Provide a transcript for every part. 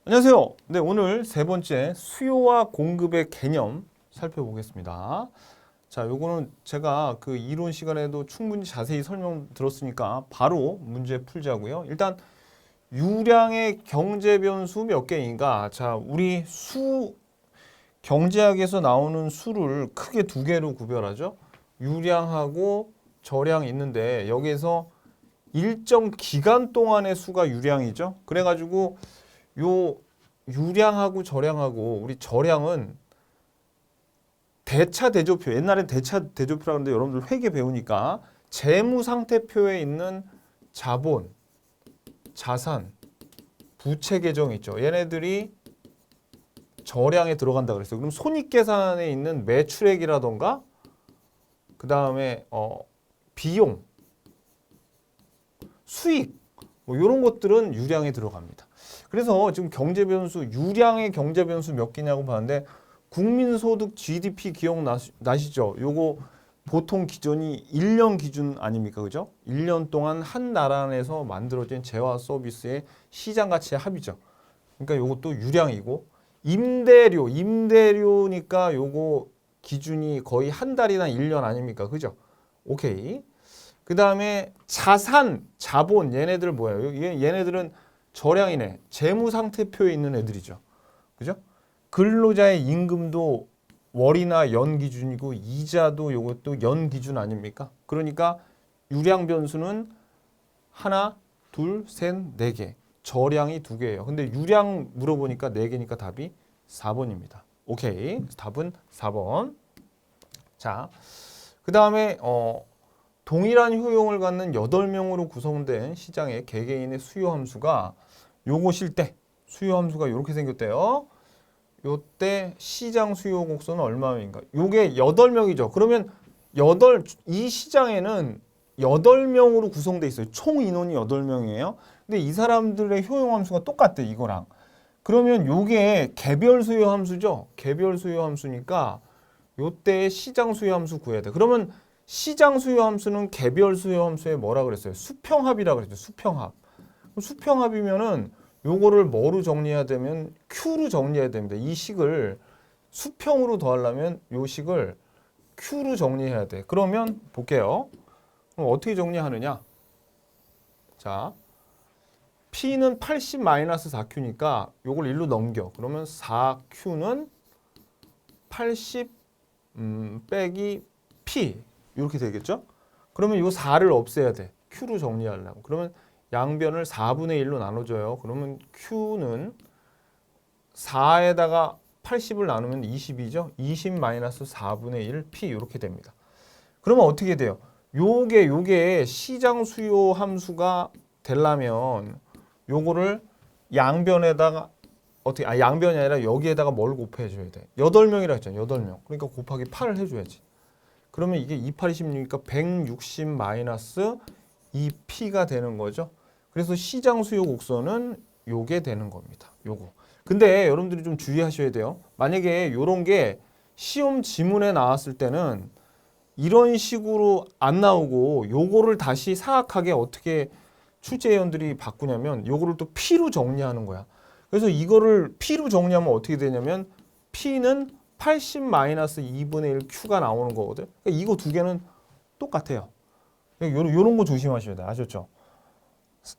안녕하세요. 네, 오늘 세 번째 수요와 공급의 개념 살펴보겠습니다. 자, 요거는 제가 그 이론 시간에도 충분히 자세히 설명 들었으니까 바로 문제 풀자고요. 일단 유량의 경제 변수 몇 개인가? 자, 우리 경제학에서 나오는 수를 크게 두 개로 구별하죠. 유량하고 저량 있는데 여기에서 일정 기간 동안의 수가 유량이죠. 그래가지고 요 유량하고 저량하고 우리 저량은 대차 대조표, 옛날엔 대차 대조표라고 하는데 여러분들 회계 배우니까 재무 상태표에 있는 자본, 자산, 부채 계정 있죠. 얘네들이 저량에 들어간다 그랬어요. 그럼 손익계산에 있는 매출액이라던가 그 다음에 비용, 수익 뭐 이런 것들은 유량에 들어갑니다. 그래서 지금 경제 변수, 유량의 경제 변수 몇 개냐고 봤는데 국민소득 GDP 기억나시죠? 요거 보통 기준이 1년 기준 아닙니까? 그죠? 1년 동안 한 나라 안에서 만들어진 재화 서비스의 시장 가치의 합이죠. 그러니까 요것도 유량이고 임대료니까 요거 기준이 거의 한 달이나 1년 아닙니까? 그죠? 오케이. 그 다음에 자산, 자본 얘네들 뭐예요? 얘네들은 저량이네. 재무상태표에 있는 애들이죠. 그죠? 근로자의 임금도 월이나 연 기준이고 이자도 요것도 연 기준 아닙니까? 그러니까 유량 변수는 하나, 둘, 셋, 네 개. 저량이 두 개예요. 근데 유량 물어보니까 네 개니까 답이 4번입니다. 오케이. 답은 4번. 자, 그 다음에 동일한 효용을 갖는 8명으로 구성된 시장의 개개인의 수요 함수가 요것일 때 수요 함수가 이렇게 생겼대요. 요때 시장 수요 곡선은 얼마인가? 요게 8명이죠. 그러면 이 시장에는 8명으로 구성돼 있어요. 총 인원이 8명이에요. 근데 이 사람들의 효용 함수가 똑같대, 이거랑. 그러면 요게 개별 수요 함수죠. 개별 수요 함수니까 요때 시장 수요 함수 구해야 돼. 그러면 시장 수요 함수는 개별 수요 함수에 뭐라 그랬어요? 수평합이라 그랬죠. 수평합. 수평합이면은 요거를 뭐로 정리해야 되면 Q로 정리해야 됩니다. 이 식을 수평으로 더하려면 요 식을 Q로 정리해야 돼. 그러면 볼게요. 그럼 어떻게 정리하느냐? 자, P는 80-4Q니까 요걸 1로 넘겨. 그러면 4Q는 80 빼기 P 이렇게 되겠죠? 그러면 요 4를 없애야 돼. Q로 정리하려고. 그러면 양변을 4분의 1로 나눠줘요. 그러면 Q는 4에다가 80을 나누면 20이죠. 20-4분의 1 P 이렇게 됩니다. 그러면 어떻게 돼요? 요게 시장 수요 함수가 되려면 요거를 양변에다가 양변이 아니라 여기에다가 뭘 곱해줘야 돼? 8명이라 했잖아. 8명. 그러니까 곱하기 8을 해줘야지. 그러면 이게 2, 8, 16이니까 160 마이너스 2P가 되는 거죠. 그래서 시장 수요 곡선은 요게 되는 겁니다. 요거. 근데 여러분들이 좀 주의하셔야 돼요. 만약에 요런 게 시험 지문에 나왔을 때는 이런 식으로 안 나오고 요거를 다시 사악하게 어떻게 출제위원들이 바꾸냐면 요거를 또 P로 정리하는 거야. 그래서 이거를 P로 정리하면 어떻게 되냐면 P는 80-2분의 1 Q가 나오는 거거든. 그러니까 이거 두 개는 똑같아요. 요런 거 조심하셔야 돼. 아셨죠?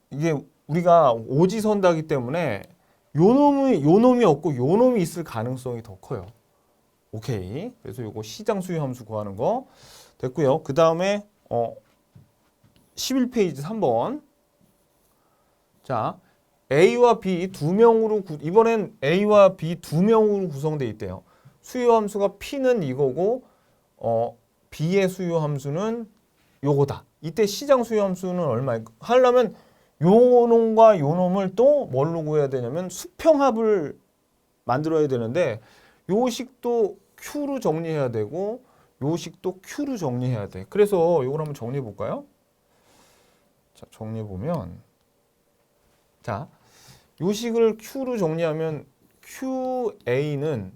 이게 우리가 오지선다기 때문에 요 놈이 없고 요 놈이 있을 가능성이 더 커요. 오케이. 그래서 요거 시장 수요 함수 구하는 거 됐고요. 그 다음에 11페이지 3번. 자, A와 B 두 명으로 이번엔 A와 B 두 명으로 구성되어 있대요. 수요 함수가 P는 이거고 B의 수요 함수는 요거다. 이때 시장 수요 함수는 얼마일까? 하려면 요 놈과 요 놈을 또 뭘로 구해야 되냐면 수평합을 만들어야 되는데 요 식도 Q로 정리해야 되고 요 식도 Q로 정리해야 돼. 그래서 요걸 한번 정리해 볼까요? 자, 정리해 보면 자, 요 식을 Q로 정리하면 QA는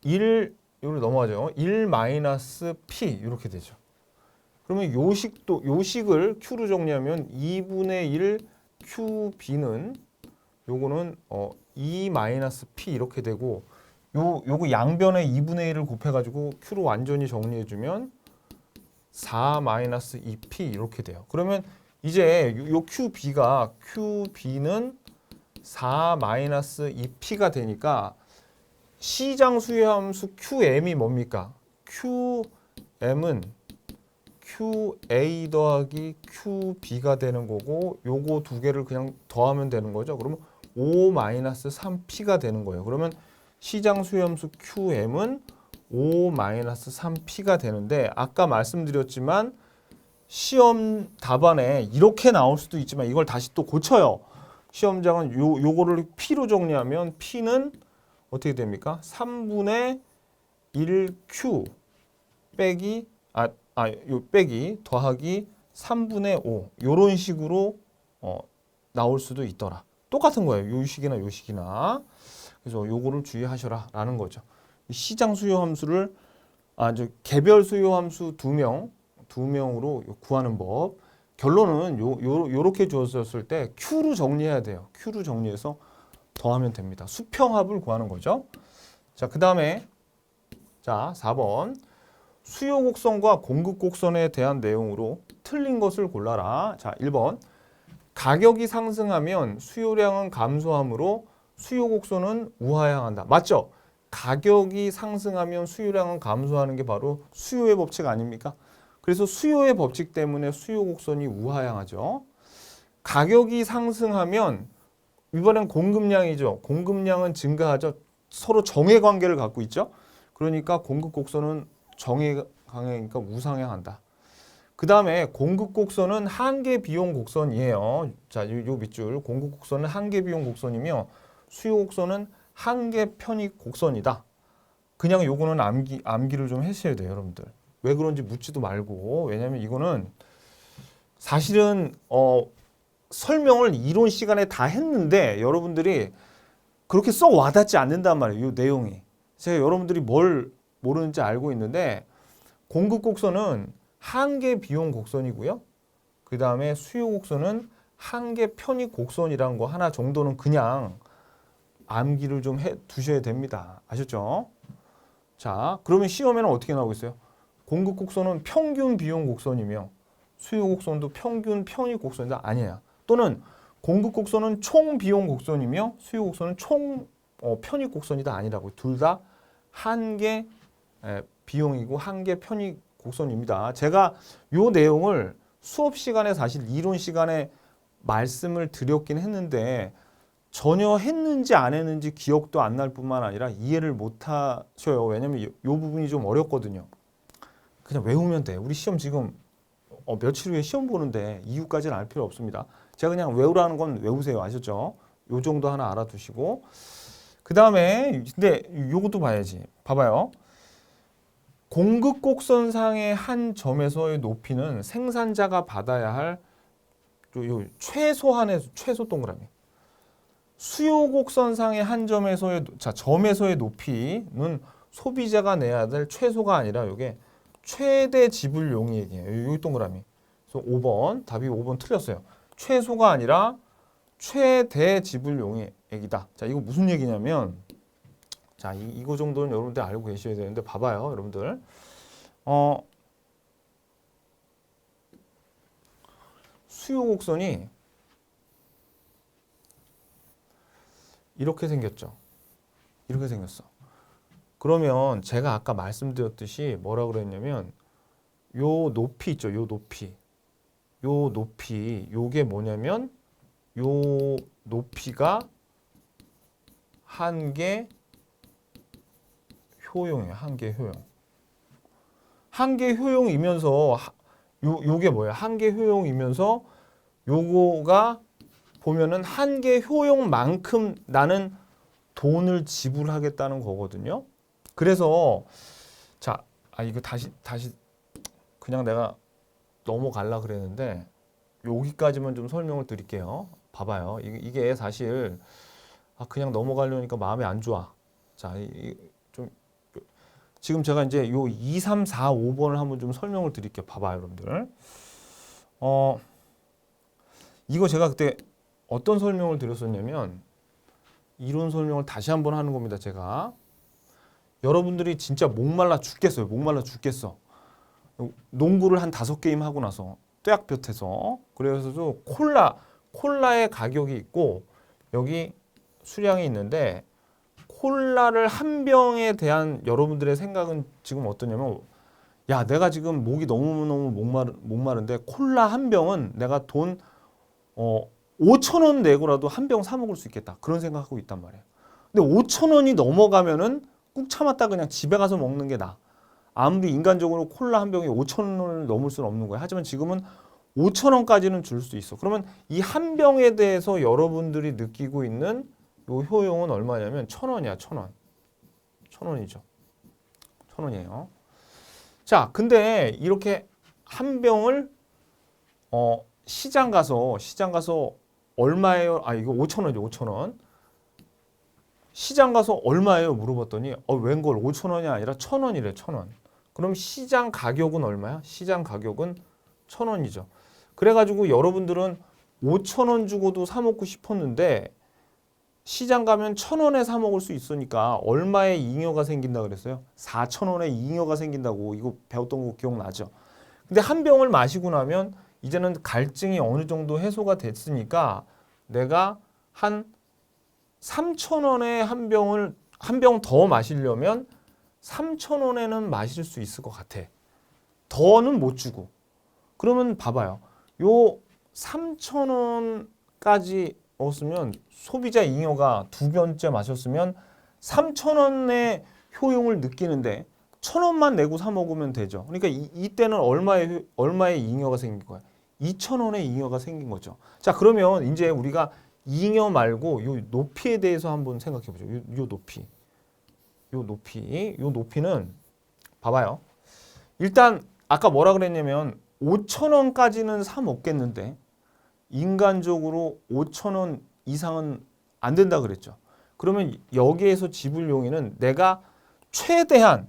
1 요로 넘어가죠. 1 마이너스 P 이렇게 되죠. 그러면 요 식을 Q로 정리하면 2분의 1 QB는 요거는 2-p 이렇게 되고 요거 양변에 2분의 1을 곱해가지고 q로 완전히 정리해주면 4-2p 이렇게 돼요. 그러면 이제 요 QB는 4-2p가 되니까 시장 수요함수 QM이 뭡니까? QM은 QA 더하기 QB가 되는 거고 요거 두 개를 그냥 더하면 되는 거죠. 그러면 5-3p가 되는 거예요. 그러면 시장 수요함수 QM은 5-3p가 되는데 아까 말씀드렸지만 시험 답안에 이렇게 나올 수도 있지만 이걸 다시 또 고쳐요. 시험장은 요거를 P로 정리하면 P는 어떻게 됩니까? 3분의 1Q 빼기 요 빼기 더하기 3분의 5 요런 식으로 나올 수도 있더라. 똑같은 거예요. 요 식이나 요 식이나. 그래서 요거를 주의하셔라 라는 거죠. 시장 수요 함수를 개별 수요 함수 두 명으로 구하는 법. 결론은 요렇게 주어졌을 때 Q로 정리해야 돼요. Q로 정리해서 더하면 됩니다. 수평합을 구하는 거죠. 자, 그다음에 자, 4번. 수요 곡선과 공급 곡선에 대한 내용으로 틀린 것을 골라라. 자, 1번. 가격이 상승하면 수요량은 감소하므로 수요 곡선은 우하향한다. 맞죠? 가격이 상승하면 수요량은 감소하는 게 바로 수요의 법칙 아닙니까? 그래서 수요의 법칙 때문에 수요 곡선이 우하향하죠. 가격이 상승하면 이번엔 공급량이죠. 공급량은 증가하죠. 서로 정해 관계를 갖고 있죠. 그러니까 공급 곡선은 정해 관계니까 우상향한다. 그 다음에 공급 곡선은 한계 비용 곡선이에요. 자, 요 밑줄 공급 곡선은 한계 비용 곡선이며 수요 곡선은 한계 편익 곡선이다. 그냥 요거는 암기를 좀 하셔야 돼요, 여러분들. 왜 그런지 묻지도 말고. 왜냐면 이거는 사실은 설명을 이론 시간에 다 했는데 여러분들이 그렇게 썩 와닿지 않는단 말이에요. 이 내용이. 제가 여러분들이 뭘 모르는지 알고 있는데 공급 곡선은 한계 비용 곡선이고요. 그 다음에 수요 곡선은 한계 편익 곡선이라는 거 하나 정도는 그냥 암기를 좀 해 두셔야 됩니다. 아셨죠? 자, 그러면 시험에는 어떻게 나오고 있어요? 공급 곡선은 평균 비용 곡선이며 수요 곡선도 평균 편익 곡선이다. 아니야. 또는 공급 곡선은 총 비용 곡선이며 수요 곡선은 총 편익 곡선이다. 아니라고. 둘 다 한계 비용이고 한계 편익 곡선입니다. 제가 요 내용을 수업 시간에 사실 이론 시간에 말씀을 드렸긴 했는데 전혀 했는지 안 했는지 기억도 안 날 뿐만 아니라 이해를 못 하셔요. 왜냐면 요 부분이 좀 어렵거든요. 그냥 외우면 돼. 우리 시험 지금 며칠 후에 시험 보는데 이유까지는 알 필요 없습니다. 제가 그냥 외우라는 건 외우세요. 아셨죠? 요 정도 하나 알아두시고 그 다음에 근데 요것도 봐야지. 봐봐요. 공급 곡선상의 한 점에서의 높이는 생산자가 받아야 할 요 최소한의 최소 동그라미. 수요 곡선상의 한 점에서의 점에서의 높이는 소비자가 내야 될 최소가 아니라 이게 최대 지불 용이익이에요. 여기 동그라미. 그래서 5번 답이 5번 틀렸어요. 최소가 아니라 최대 지불 용이익이다. 자, 이거 무슨 얘기냐면 자, 이거 정도는 여러분들 알고 계셔야 되는데 봐봐요, 여러분들. 수요 곡선이 이렇게 생겼죠. 이렇게 생겼어. 그러면 제가 아까 말씀드렸듯이 뭐라 그랬냐면 요 높이 있죠. 요 높이. 요 높이. 요게 뭐냐면 요 높이가 한계 효용이에요. 한계 효용. 한계 효용이면서 요게 뭐예요? 한계 효용이면서 요거가 보면은 한계 효용만큼 나는 돈을 지불하겠다는 거거든요. 그래서 자, 이거 다시 그냥 내가 넘어갈라 그랬는데 여기까지만 좀 설명을 드릴게요. 봐봐요. 이게 사실 그냥 넘어가려니까 마음이 안 좋아. 자, 좀 지금 제가 이제 요 2, 3, 4, 5번을 한번 좀 설명을 드릴게요. 봐봐요, 여러분들. 이거 제가 그때 어떤 설명을 드렸었냐면 이론 설명을 다시 한번 하는 겁니다. 제가 여러분들이 진짜 목말라 죽겠어요. 목말라 죽겠어. 농구를 한 5게임 하고 나서 떼약볕에서 그래서도 콜라의 가격이 있고 여기 수량이 있는데 콜라를 한 병에 대한 여러분들의 생각은 지금 어떠냐면 야 내가 지금 목이 너무너무 목마른데 콜라 한 병은 내가 돈 5천 원 내고라도 한 병 사 먹을 수 있겠다 그런 생각하고 있단 말이에요. 근데 5천 원이 넘어가면은 꾹 참았다 그냥 집에 가서 먹는 게 나아. 아무리 인간적으로 콜라 한 병이 5천 원을 넘을 수는 없는 거예요. 하지만 지금은 5천 원까지는 줄 수 있어. 그러면 이 한 병에 대해서 여러분들이 느끼고 있는 요 효용은 얼마냐면 1,000원이야. 1,000원. 1,000원이죠. 1,000원이에요. 자, 근데 이렇게 한 병을 시장 가서 얼마예요? 아, 이거 5,000원이죠. 5,000원. 시장 가서 얼마예요? 물어봤더니 웬걸 5,000원이 아니라 1,000원이래. 1,000원. 그럼 시장 가격은 얼마야? 시장 가격은 1,000원이죠. 그래가지고 여러분들은 5,000원 주고도 사 먹고 싶었는데 시장 가면 1,000원에 사 먹을 수 있으니까 얼마의 잉여가 생긴다 그랬어요? 4,000원의 잉여가 생긴다고 이거 배웠던 거 기억나죠? 근데 한 병을 마시고 나면 이제는 갈증이 어느 정도 해소가 됐으니까 내가 한 3,000원에 한 병 더 마시려면 3,000원에는 마실 수 있을 것 같아. 더는 못 주고. 그러면 봐봐요. 요 3,000원까지 먹었으면 소비자 잉여가 2병째 마셨으면 3,000원의 효용을 느끼는데 1,000원만 내고 사 먹으면 되죠. 그러니까 이때는 얼마의 잉여가 생긴 거야? 2,000원의 잉여가 생긴 거죠. 자, 그러면 이제 우리가 잉여 말고 요 높이에 대해서 한번 생각해 보죠. 요 높이는 봐봐요. 일단 아까 뭐라 그랬냐면 5,000원까지는 사 먹겠는데 인간적으로 5,000원 이상은 안 된다 그랬죠. 그러면 여기에서 지불 용의는 내가 최대한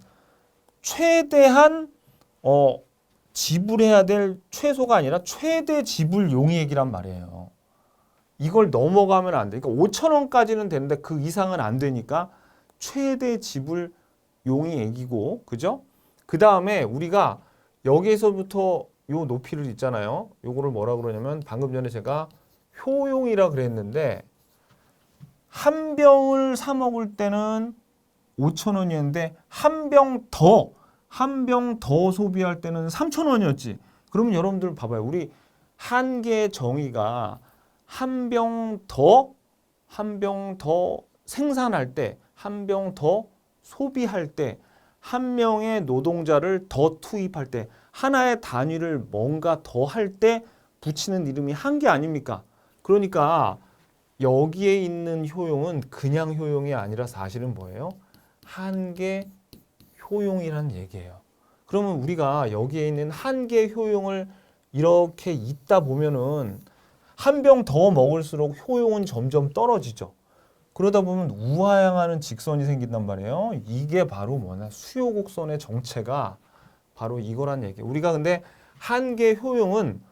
지불해야 될 최소가 아니라 최대 지불 용의액이란 말이에요. 이걸 넘어가면 안 돼. 그러니까 5,000원까지는 되는데 그 이상은 안 되니까 최대 지불 용의액이고, 그죠? 그 다음에 우리가 여기에서부터 요 높이를 있잖아요. 요거를 뭐라 그러냐면 방금 전에 제가 효용이라 그랬는데 한 병을 사 먹을 때는 5,000원이었는데 한 병 더 소비할 때는 3,000원이었지. 그러면 여러분들 봐봐요. 우리 한 개의 정의가 한 병 더 생산할 때, 한 병 더 소비할 때, 한 명의 노동자를 더 투입할 때, 하나의 단위를 뭔가 더 할 때 붙이는 이름이 한 개 아닙니까? 그러니까 여기에 있는 효용은 그냥 효용이 아니라 사실은 뭐예요? 한 개 효용이라는 얘기예요. 그러면 우리가 여기에 있는 한 개 효용을 이렇게 있다 보면은 한 병 더 먹을수록 효용은 점점 떨어지죠. 그러다 보면 우하향하는 직선이 생긴단 말이에요. 이게 바로 뭐냐? 수요 곡선의 정체가 바로 이거란 얘기예요. 우리가 근데 한 개 효용은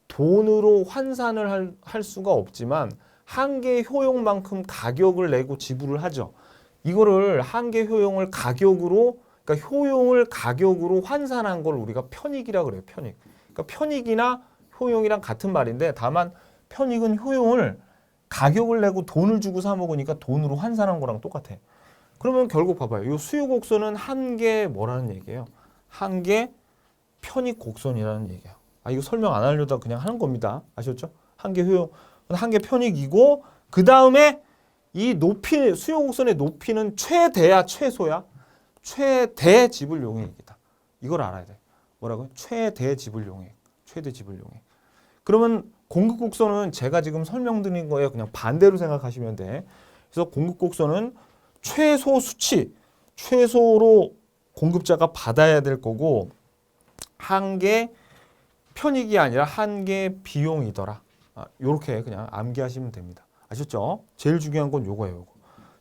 돈으로 환산을 할 수가 없지만 한 개 효용만큼 가격을 내고 지불을 하죠. 이거를 한 개 효용을 가격으로, 그러니까 효용을 가격으로 환산한 걸 우리가 편익이라고 그래요. 편익. 그러니까 편익이나 효용이랑 같은 말인데 다만 편익은 효용을 가격을 내고 돈을 주고 사 먹으니까 돈으로 환산한 거랑 똑같아. 그러면 결국 봐봐요. 이 수요 곡선은 한 개 뭐라는 얘기예요? 한 개 편익 곡선이라는 얘기예요. 아, 이거 설명 안 하려다 그냥 하는 겁니다. 아셨죠? 한 개 효용, 한 개 편익이고 그 다음에 이 높이, 수요 곡선의 높이는 최대야 최소야? 최대 지불 용액이다. 이걸 알아야 돼. 뭐라고요? 최대 지불 용액. 최대 지불 용액. 그러면 공급 곡선은 제가 지금 설명드린 거에 그냥 반대로 생각하시면 돼. 그래서 공급 곡선은 최소 수치, 최소로 공급자가 받아야 될 거고 한 개 편익이 아니라 한 개 비용이더라. 요렇게 그냥 암기하시면 됩니다. 아셨죠? 제일 중요한 건 요거예요. 요거.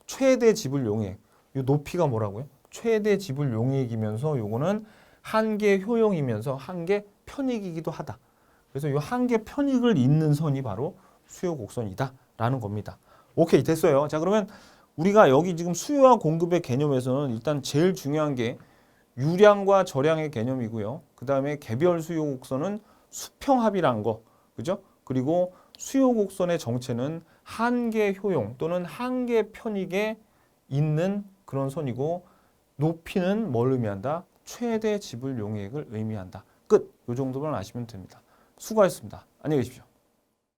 최대 지불 용액. 요 높이가 뭐라고요? 최대 지불 용액이면서 요거는 한 개 효용이면서 한 개 편익이기도 하다. 그래서 이 한 개 편익을 잇는 선이 바로 수요 곡선이다라는 겁니다. 오케이, 됐어요. 자, 그러면 우리가 여기 지금 수요와 공급의 개념에서는 일단 제일 중요한 게 유량과 저량의 개념이고요. 그 다음에 개별 수요 곡선은 수평합이란 거, 그죠? 그리고 수요 곡선의 정체는 한계 효용 또는 한계 편익에 있는 그런 선이고, 높이는 뭘 의미한다? 최대 지불 용액을 의미한다. 끝. 이 정도만 아시면 됩니다. 수고하셨습니다. 안녕히 계십시오.